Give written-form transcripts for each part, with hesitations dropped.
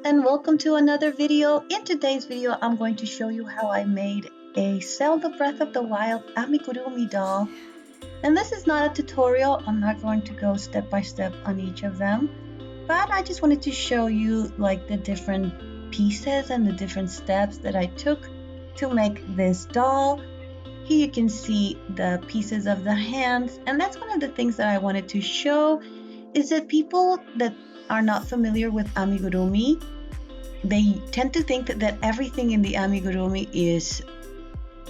and welcome to another video. In today's video, I'm going to show you how I made a Zelda Breath of the Wild Amigurumi doll. And this is not a tutorial. I'm not going to go step by step on each of them, but I just wanted to show you like the different pieces and the different steps that I took to make this doll. Here you can see the pieces of the hands, and that's one of the things that I wanted to show is that people that are not familiar with amigurumi, they tend to think that everything in the amigurumi is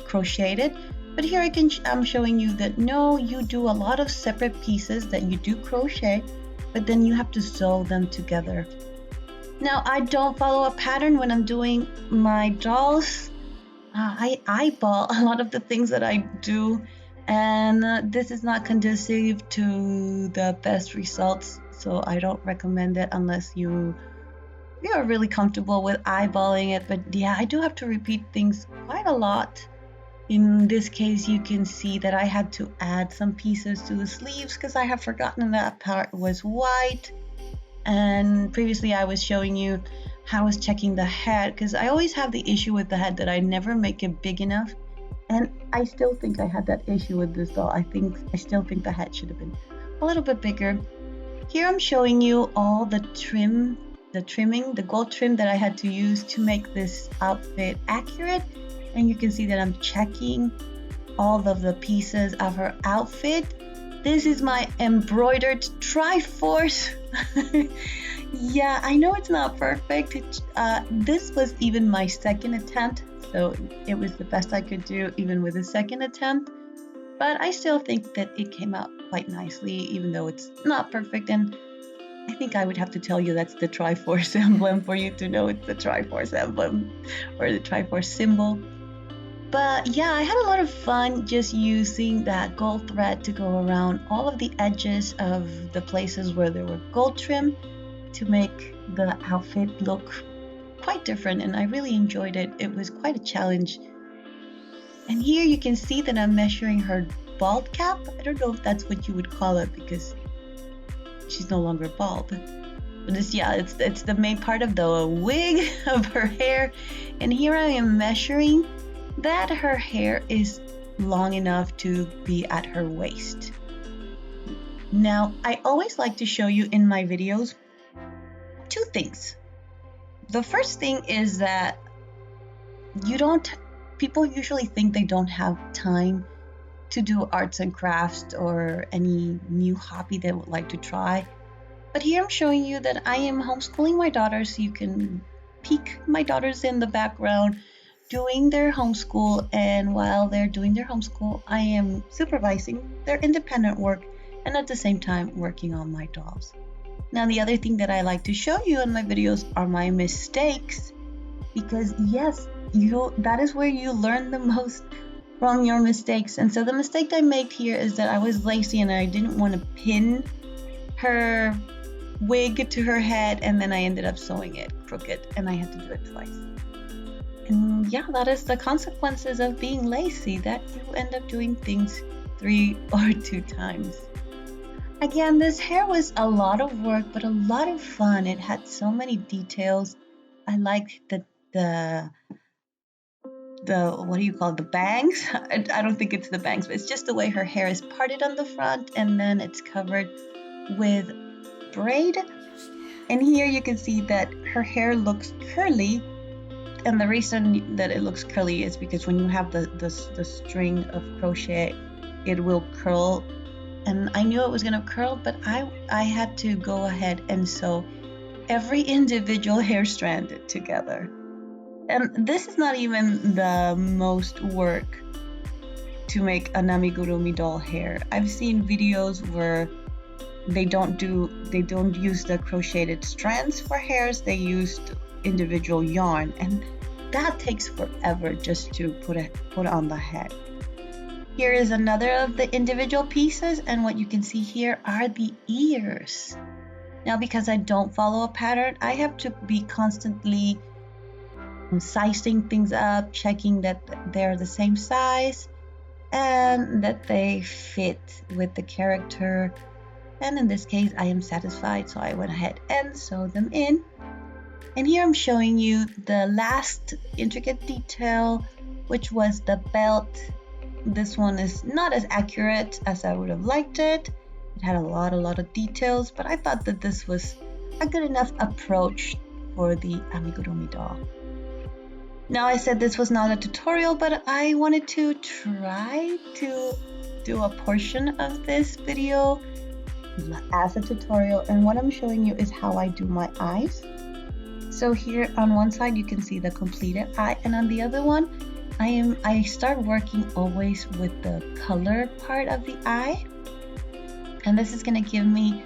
crocheted, but here I'm showing you that no, you do a lot of separate pieces that you do crochet, but then you have to sew them together. Now, I don't follow a pattern when I'm doing my dolls. I eyeball a lot of the things that I do, and this is not conducive to the best results, so I don't recommend it unless you're really comfortable with eyeballing it. But yeah, I do have to repeat things quite a lot. In this case, you can see that I had to add some pieces to the sleeves because I have forgotten that part was white. And previously I was showing you how I was checking the head, because I always have the issue with the head that I never make it big enough. And I still think I had that issue with this doll. I still think the head should have been a little bit bigger. Here I'm showing you all the trimming, the gold trim that I had to use to make this outfit accurate. And you can see that I'm checking all of the pieces of her outfit. This is my embroidered Triforce. Yeah, I know it's not perfect. This was even my second attempt, so it was the best I could do even with a second attempt. But I still think that it came out quite nicely, even though it's not perfect. And I think I would have to tell you that's the Triforce emblem for you to know it's the Triforce emblem or the Triforce symbol. But yeah, I had a lot of fun just using that gold thread to go around all of the edges of the places where there were gold trim to make the outfit look quite different, and I really enjoyed it. It was quite a challenge. And here you can see that I'm measuring her bald cap. I don't know if that's what you would call it because she's no longer bald. But it's the main part of the wig of her hair. And here I am measuring that her hair is long enough to be at her waist. Now, I always like to show you in my videos two things. The first thing is that people usually think they don't have time to do arts and crafts or any new hobby they would like to try. But here I'm showing you that I am homeschooling my daughters, so you can peek my daughters in the background doing their homeschool, and while they're doing their homeschool, I am supervising their independent work and at the same time working on my dolls. Now, the other thing that I like to show you in my videos are my mistakes, because yes, that is where you learn the most from your mistakes. And so the mistake I made here is that I was lazy and I didn't want to pin her wig to her head, and then I ended up sewing it crooked and I had to do it twice. And yeah, that is the consequences of being lazy, that you end up doing things 3 or 2 times. Again, this hair was a lot of work, but a lot of fun. It had so many details. I liked the what do you call it? The bangs? I don't think it's the bangs, but it's just the way her hair is parted on the front and then it's covered with braid. And here you can see that her hair looks curly. And the reason that it looks curly is because when you have the string of crochet, it will curl. And I knew it was going to curl, but I had to go ahead and sew every individual hair strand together. And this is not even the most work to make an amigurumi doll hair. I've seen videos where they don't use the crocheted strands for hairs. They used individual yarn, and that takes forever just to put on the head. Here is another of the individual pieces, and what you can see here are the ears. Now, because I don't follow a pattern, I have to be constantly sizing things up, checking that they're the same size and that they fit with the character. And in this case, I am satisfied, so I went ahead and sewed them in. And here I'm showing you the last intricate detail, which was the belt. This one is not as accurate as I would have liked it. It had a lot of details, but I thought that this was a good enough approach for the Amigurumi doll. Now, I said this was not a tutorial, but I wanted to try to do a portion of this video as a tutorial, and what I'm showing you is how I do my eyes. So here on one side you can see the completed eye, and on the other one I start working always with the color part of the eye, and this is going to give me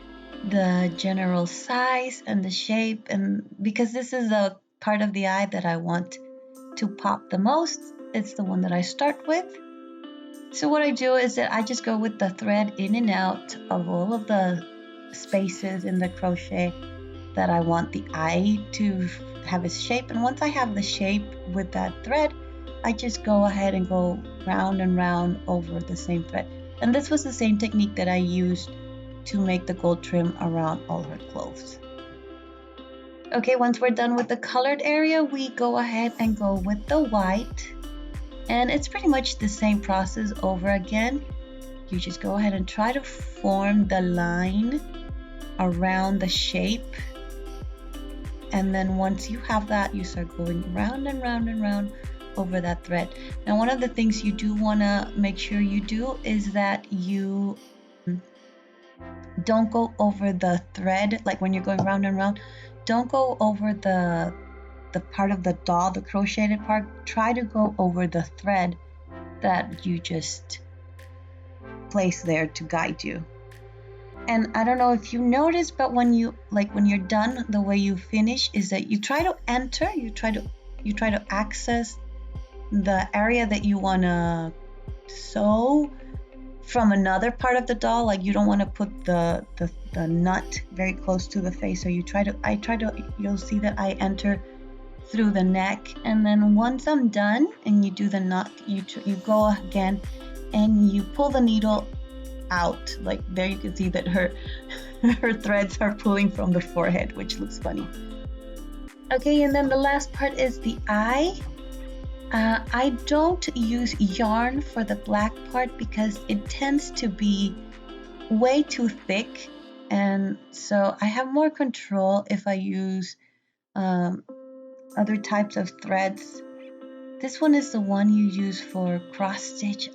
the general size and the shape, and because this is the part of the eye that I want to pop the most, it's the one that I start with. So what I do is that I just go with the thread in and out of all of the spaces in the crochet that I want the eye to have its shape, and once I have the shape with that thread, I just go ahead and go round and round over the same thread. And this was the same technique that I used to make the gold trim around all her clothes. Okay, once we're done with the colored area, we go ahead and go with the white, and it's pretty much the same process over again. You just go ahead and try to form the line around the shape, and then once you have that, you start going round and round and round over that thread. Now, one of the things you do want to make sure you do is that you don't go over the thread, like when you're going round and round, don't go over the part of the doll, the crocheted part. Try to go over the thread that you just place there to guide you. And I don't know if you noticed, but when you're done, the way you finish is that you try to enter, you try to access the area that you want to sew from another part of the doll. Like, you don't want to put the nut very close to the face, so you'll see that I enter through the neck, and then once I'm done and you do the nut, you go again and you pull the needle out. Like, there you can see that her threads are pulling from the forehead, which looks funny. Okay, and then the last part is the eye. I don't use yarn for the black part because it tends to be way too thick, and so I have more control if I use other types of threads. This one is the one you use for cross stitch.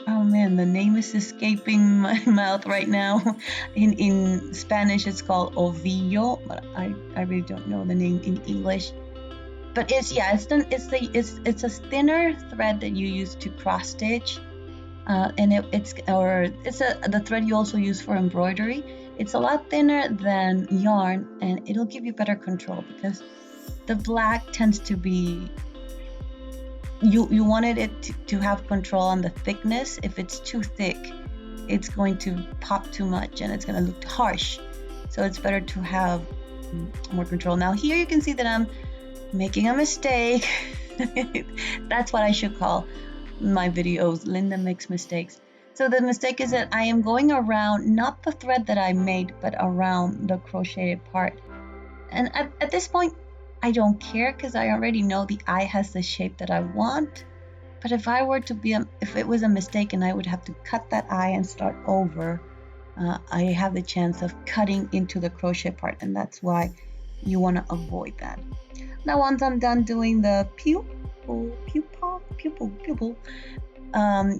Oh man, the name is escaping my mouth right now. In Spanish it's called ovillo, but I really don't know the name in English. But it's a thinner thread that you use to cross stitch, and it's the thread you also use for embroidery. It's a lot thinner than yarn, and it'll give you better control because the black tends to be, you wanted it to have control on the thickness. If it's too thick, it's going to pop too much and it's going to look harsh. So it's better to have more control. Now here you can see that I'm making a mistake. That's what I should call my videos, Linda Makes Mistakes. So the mistake is that I am going around not the thread that I made, but around the crocheted part. And at this point, I don't care because I already know the eye has the shape that I want. But if it was a mistake and I would have to cut that eye and start over, I have the chance of cutting into the crochet part, and that's why you want to avoid that. Now, once I'm done doing the pupil,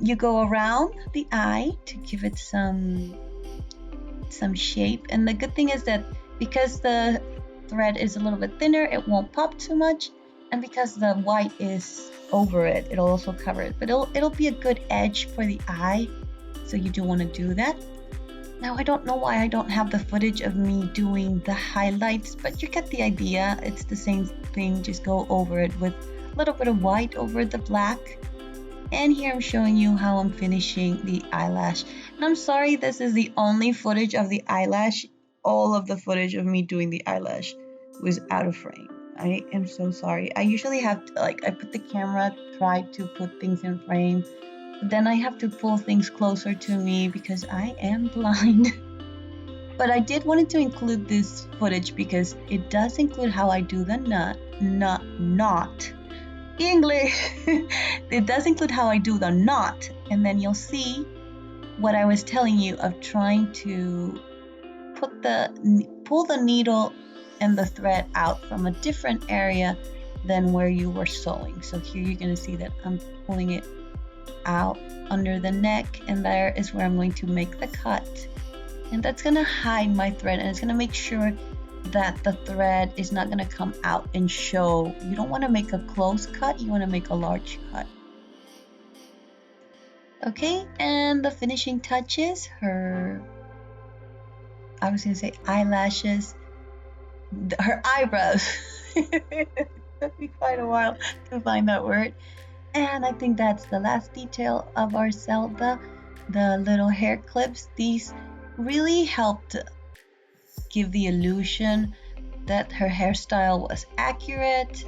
you go around the eye to give it some shape. And the good thing is that because the thread is a little bit thinner, it won't pop too much, and because the white is over it, it'll also cover it, but it'll be a good edge for the eye, so you do want to do that. Now, I don't know why I don't have the footage of me doing the highlights, but you get the idea. It's the same thing, just go over it with a little bit of white over the black. And here I'm showing you how I'm finishing the eyelash. And I'm sorry, this is the only footage of the eyelash. All of the footage of me doing the eyelash was out of frame. I am so sorry. I usually have to, I put the camera, try to put things in frame, but then I have to pull things closer to me because I am blind. But I did wanted to include this footage because it does include how I do the knot. English! It does include how I do the knot, and then you'll see what I was telling you of trying to pull the needle and the thread out from a different area than where you were sewing. So here you're going to see that I'm pulling it out under the neck, and there is where I'm going to make the cut, and that's going to hide my thread, and it's going to make sure that the thread is not going to come out and show. You don't want to make a close cut, you want to make a large cut. Okay, and the finishing touches, her, I was going to say eyelashes, her eyebrows. It took me quite a while to find that word. And I think that's the last detail of our Zelda, the little hair clips. These really helped give the illusion that her hairstyle was accurate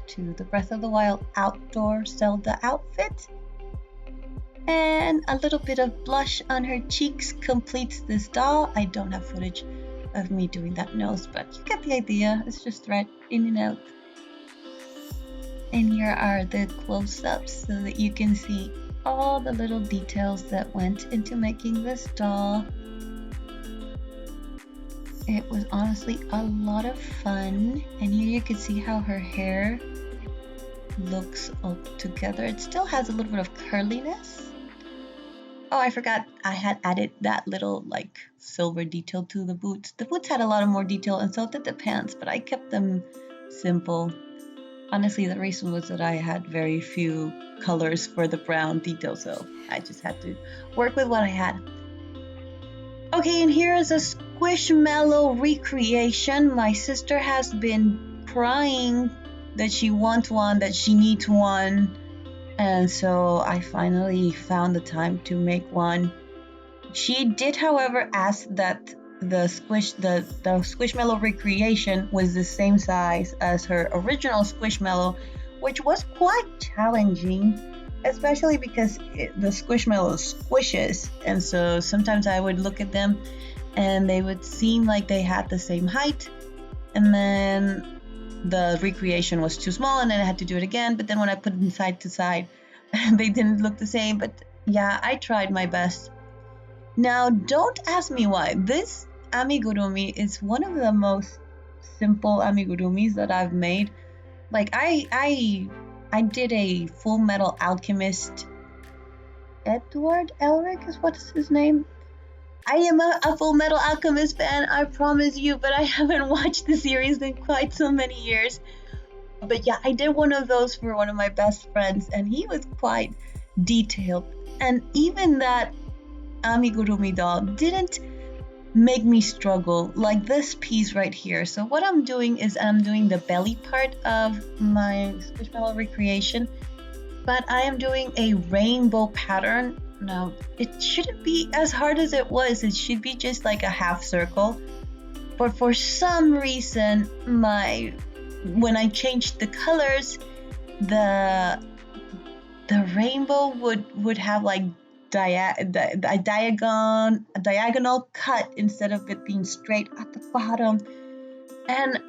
to the Breath of the Wild outdoor Zelda outfit. And a little bit of blush on her cheeks completes this doll. I don't have footage of me doing that nose, but you get the idea. It's just thread in and out. And here are the close-ups so that you can see all the little details that went into making this doll. It was honestly a lot of fun, and here you can see how her hair looks all together. It still has a little bit of curliness. Oh, I forgot I had added that little like silver detail to the boots. The boots had a lot of more detail, and so did the pants, but I kept them simple. Honestly, the reason was that I had very few colors for the brown detail, so I just had to work with what I had. Okay, and here is a Squishmallow recreation. My sister has been crying that she wants one, that she needs one, and so I finally found the time to make one. She did, however, ask that the Squishmallow recreation was the same size as her original Squishmallow, which was quite challenging, especially because the Squishmallow squishes, and so sometimes I would look at them and they would seem like they had the same height, and then the recreation was too small, and then I had to do it again. But then when I put them side to side, they didn't look the same. But yeah, I tried my best. Now, don't ask me why. This amigurumi is one of the most simple amigurumis that I've made. Like I did a Full Metal Alchemist. Edward Elric is what's his name. I am a Full Metal Alchemist fan, I promise you, but I haven't watched the series in quite so many years. But yeah, I did one of those for one of my best friends, and he was quite detailed. And even that amigurumi doll didn't make me struggle like this piece right here. So what I'm doing is I'm doing the belly part of my Squishmallow recreation, but I am doing a rainbow pattern. Now, it shouldn't be as hard as it was. It should be just like a half circle. But for some reason, when I changed the colors, the rainbow would have like a diagonal cut instead of it being straight at the bottom. And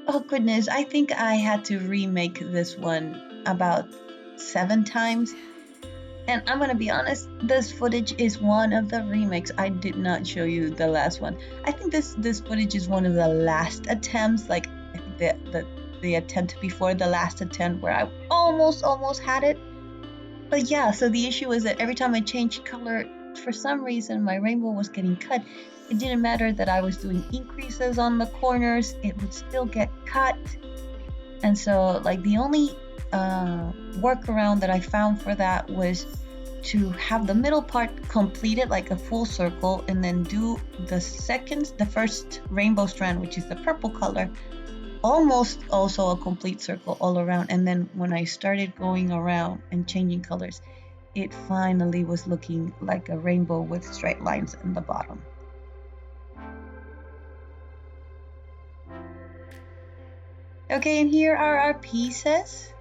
oh goodness, I think I had to remake this one about 7 times. And I'm gonna be honest, this footage is one of the remakes. I did not show you the last one. I think this footage is one of the last attempts, like I think the attempt before the last attempt where I almost had it. But yeah, so the issue is that every time I changed color, for some reason my rainbow was getting cut. It didn't matter that I was doing increases on the corners, it would still get cut. And so like the only workaround that I found for that was to have the middle part completed like a full circle, and then do the first rainbow strand, which is the purple color, almost also a complete circle all around. And then when I started going around and changing colors, it finally was looking like a rainbow with straight lines in the bottom. Okay, and here are our pieces.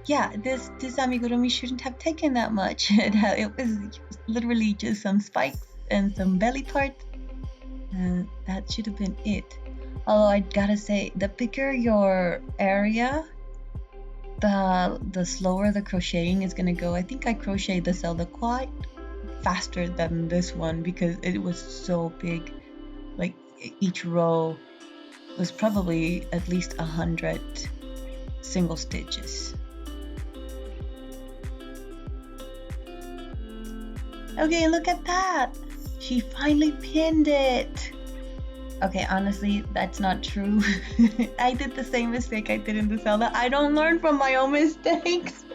Yeah, this amigurumi shouldn't have taken that much. It was literally just some spikes and some belly parts. And that should have been it. Although I gotta say, the bigger your area, the slower the crocheting is gonna go. I think I crocheted the Zelda quite faster than this one because it was so big. Like each row was probably at least 100 single stitches. Okay, look at that! She finally pinned it! Okay, honestly, that's not true. I did the same mistake I did in the Zelda. I don't learn from my own mistakes.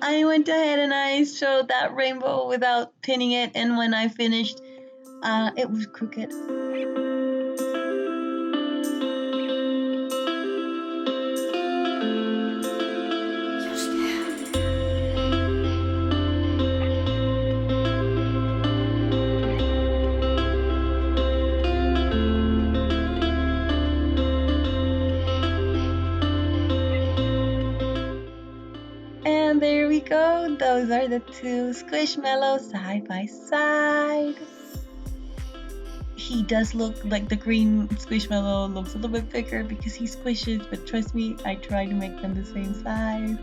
I went ahead and I showed that rainbow without pinning it, and when I finished, it was crooked. And there we go. Those are the two Squishmallows side by side. He does look like the green Squishmallow looks a little bit bigger because he squishes, but trust me, I try to make them the same size.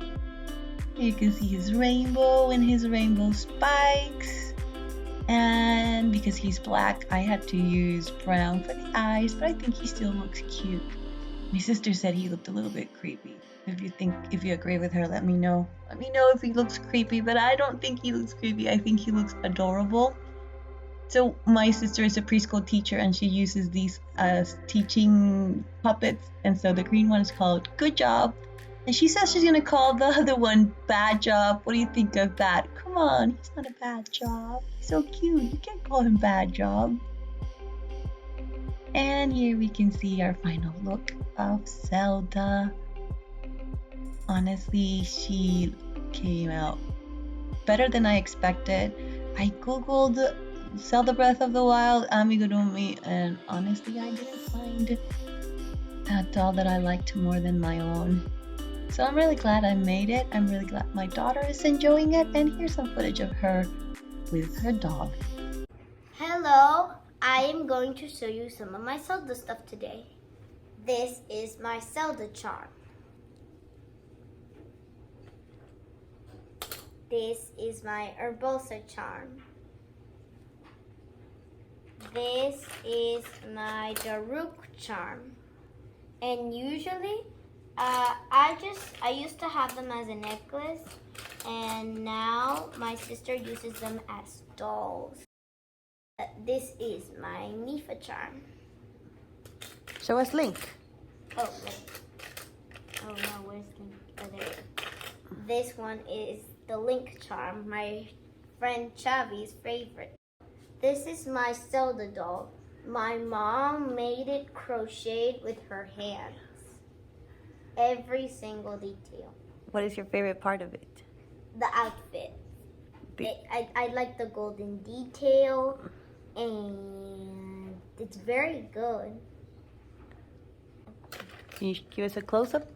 You can see his rainbow and his rainbow spikes. And because he's black, I had to use brown for the eyes, but I think he still looks cute. My sister said he looked a little bit creepy. If you agree with her, let me know. Let me know if he looks creepy, but I don't think he looks creepy. I think he looks adorable. So my sister is a preschool teacher and she uses these as teaching puppets. And so the green one is called Good Job. And she says she's gonna call the other one Bad Job. What do you think of that? Come on, he's not a bad job. He's so cute. You can't call him Bad Job. And here we can see our final look of Zelda. Honestly, she came out better than I expected. I googled Zelda Breath of the Wild Amigurumi, and honestly, I didn't find a doll that I liked more than my own. So I'm really glad I made it. I'm really glad my daughter is enjoying it, and here's some footage of her with her dog. Hello, I am going to show you some of my Zelda stuff today. This is my Zelda charm. This is my Urbosa charm. This is my Daruk charm. And usually, I used to have them as a necklace, and now my sister uses them as dolls. This is my Nifa charm. Show us Link. Oh, wait. Oh no, where's Link? Oh, there it is. This one is the Link charm, my friend Chavi's favorite. This is my Zelda doll. My mom made it crocheted with her hands. Every single detail. What is your favorite part of it? The outfit. I like the golden detail, and it's very good. Can you give us a close-up?